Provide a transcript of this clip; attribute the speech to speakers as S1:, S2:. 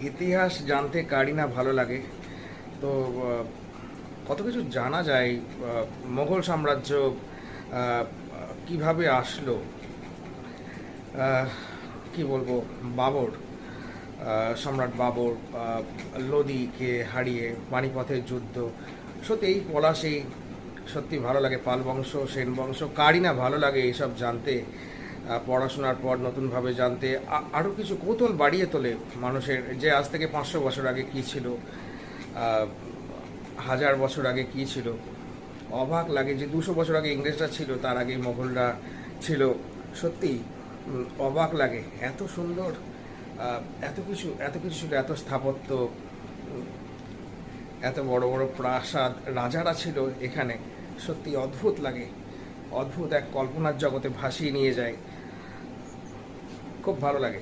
S1: ইতিহাস জানতে কারই না ভালো লাগে। তো কত কিছু জানা যায়। মোগল সাম্রাজ্য কিভাবে আসলো, আহ, কি বলবো, বাবর, সম্রাট বাবর, লোদিকে হারিয়ে পানিপথের যুদ্ধ, সত্যি এই পলাশি সত্যি ভালো লাগে। পাল বংশ, সেন বংশ, কারই না ভালো লাগে এইসব জানতে। পড়াশোনার পর নতুনভাবে জানতে আরও কিছু কৌতূহল বাড়িয়ে তোলে মানুষের, যে আজ থেকে 500 বছর আগে কী ছিল, 1000 বছর আগে কী ছিল। অবাক লাগে যে 200 বছর আগে ইংরেজরা ছিল, তার আগে মোগলরা ছিল। সত্যি অবাক লাগে, এত সুন্দর, এত কিছু ছিল, এত স্থাপত্য, উম, এত বড় বড় প্রাসাদ, রাজারা ছিল এখানে। সত্যি অদ্ভুত লাগে, অদ্ভুত এক কল্পনার জগতে ভাসিয়ে নিয়ে যায়। খুব ভালো লাগে।